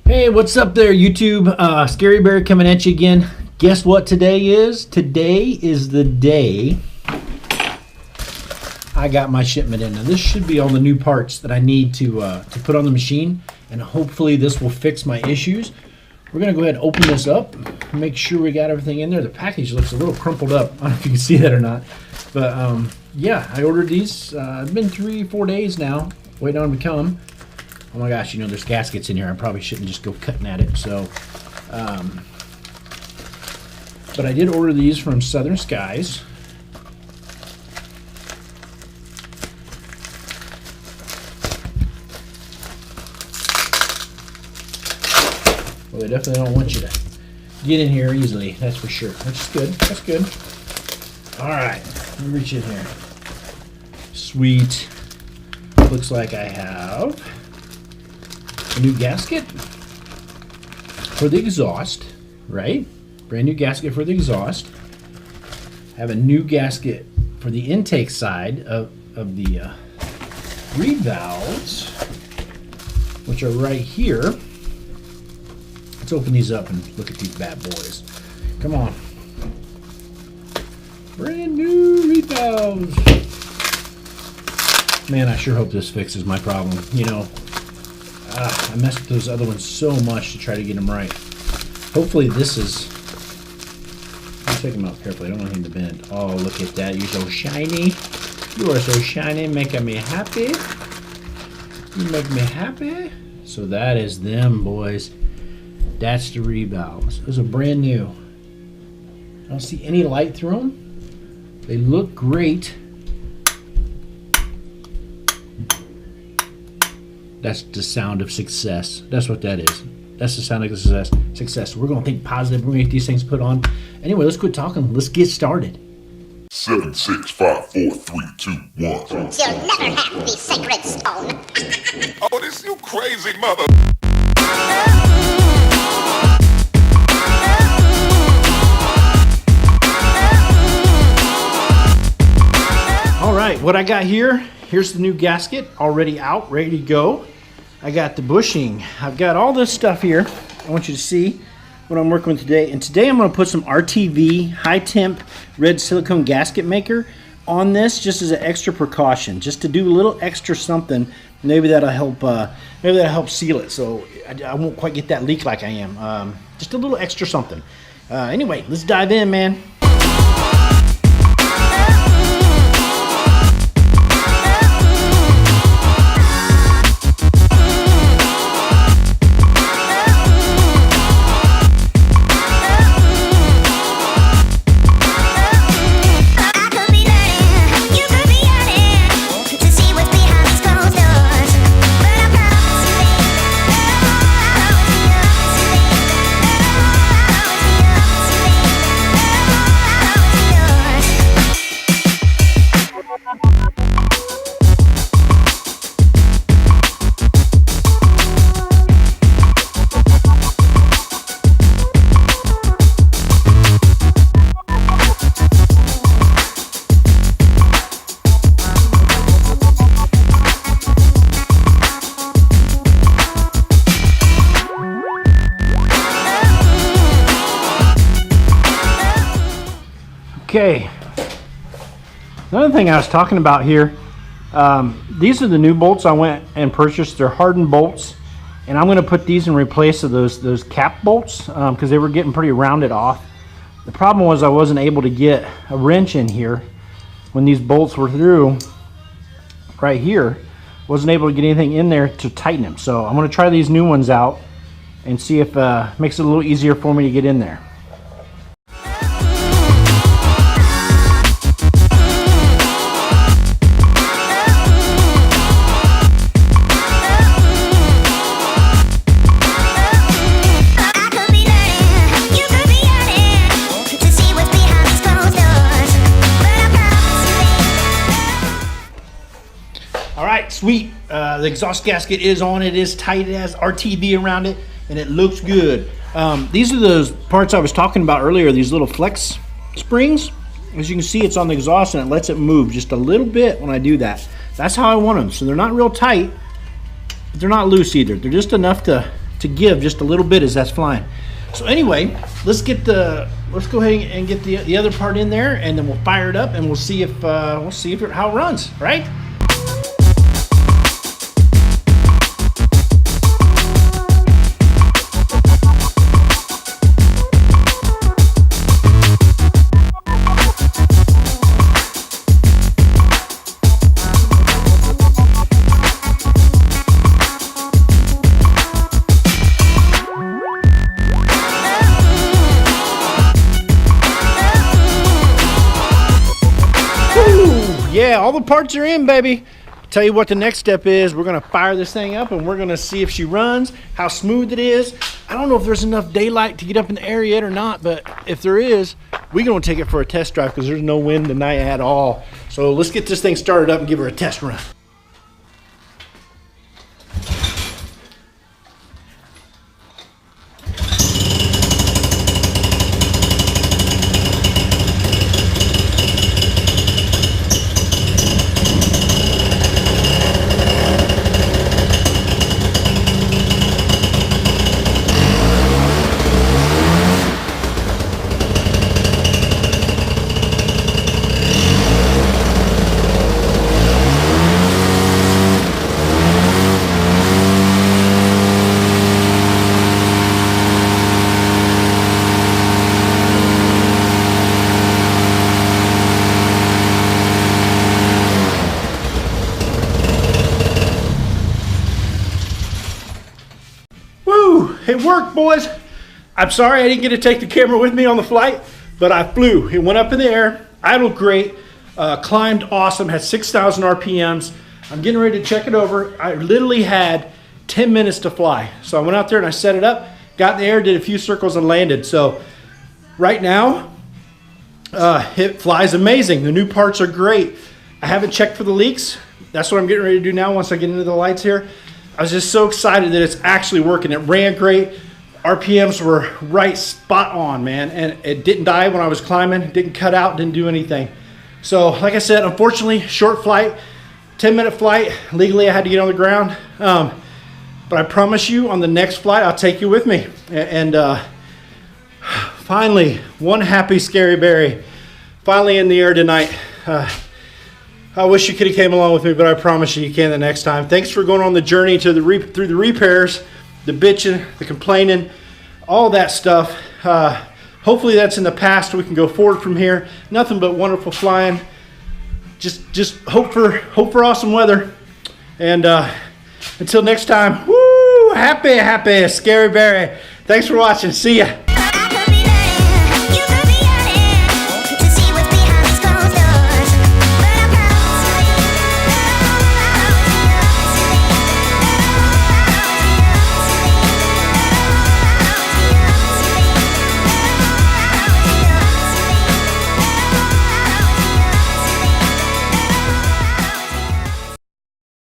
Hey, what's up there, YouTube? Scary Bear coming at you again. Guess what today is? Today is the day I got my shipment in. Now, this should be all the new parts that I need to put on the machine, and hopefully this will fix my issues. We're going to go ahead and open this up, make sure we got everything in there. The package looks a little crumpled up. I don't know if you can see that or not. But, yeah, I ordered these. It's been 3-4 days now, waiting on them to come. Oh my gosh, you know, there's gaskets in here. I probably shouldn't just go cutting at it. So, but I did order these from Southern Skies. Well, they definitely don't want you to get in here easily, that's for sure. That's good, that's good. All right, let me reach in here. Sweet. Looks like I have a new gasket for the exhaust, right? Brand new gasket for the exhaust. Have a new gasket for the intake side of the reed valves, which are right here. Let's open these up and look at these bad boys. Come on. Brand new reed valves. Man, I sure hope this fixes my problem. You know, I messed with those other ones so much to try to get them right. Hopefully this is... I'll take them out carefully. I don't want him to bend. Oh, look at that. You're so shiny. You are so shiny, making me happy. You make me happy. So that is them, boys. That's the revalves. Those are brand new. I don't see any light through them. They look great. That's the sound of success. That's what that is. That's the sound of success. We're going to think positive. We're going to get these things put on. Anyway, let's quit talking. Let's get started. 7, 6, 5, 4, 3, 2, 1. You'll never have the sacred stone. Oh, this you crazy mother. All right, what I got here, here's the new gasket already out, ready to go. I got the bushing. I've got all this stuff here. I want you to see what I'm working with today. And today I'm going to put some RTV high temp red silicone gasket maker on this just as an extra precaution, just to do a little extra something. Maybe that'll help seal it so I won't quite get that leak like I am. Just a little extra something. Anyway, let's dive in, man. Okay, another thing I was talking about here, these are the new bolts I went and purchased. They're hardened bolts, and I'm going to put these in replace of those cap bolts because they were getting pretty rounded off. The problem was I wasn't able to get a wrench in here when these bolts were through right here. Wasn't able to get anything in there to tighten them. So I'm going to try these new ones out and see if it makes it a little easier for me to get in there. Sweet. The exhaust gasket is on. It is tight. It has RTV around it, and it looks good. These are those parts I was talking about earlier, these little flex springs. As you can see, it's on the exhaust, and it lets it move just a little bit when I do that. That's how I want them. So they're not real tight, but they're not loose either. They're just enough to to give just a little bit as that's flying. So anyway, let's go ahead and get the other part in there, and then we'll fire it up, and we'll see if how it runs, right? Yeah, all the parts are in, baby. Tell you what the next step is. We're gonna fire this thing up and we're gonna see if she runs, how smooth it is. I don't know if there's enough daylight to get up in the air yet or not, but if there is, we're gonna take it for a test drive because there's no wind tonight at all. So let's get this thing started up and give her a test run. It worked, boys. I'm sorry I didn't get to take the camera with me on the flight, but I flew. It went up in the air, idled great, climbed awesome, had 6,000 RPMs. I'm getting ready to check it over. I literally had 10 minutes to fly. So I went out there and I set it up, got in the air, did a few circles and landed. So right now, it flies amazing. The new parts are great. I haven't checked for the leaks. That's what I'm getting ready to do now once I get into the lights here. I was just so excited that it's actually working. It ran great. RPMs were right spot on, man. And it didn't die when I was climbing. It didn't cut out, didn't do anything. So like I said, unfortunately, short flight, 10-minute flight. Legally, I had to get on the ground. But I promise you on the next flight, I'll take you with me. And finally, one happy Scary Barry. Finally in the air tonight. I wish you could have came along with me, but I promise you can the next time. Thanks for going on the journey to through the repairs, the bitching, the complaining, all that stuff. Hopefully that's in the past. We can go forward from here. Nothing but wonderful flying. Just hope for awesome weather. And until next time, woo! Happy Scary Barry. Thanks for watching. See ya.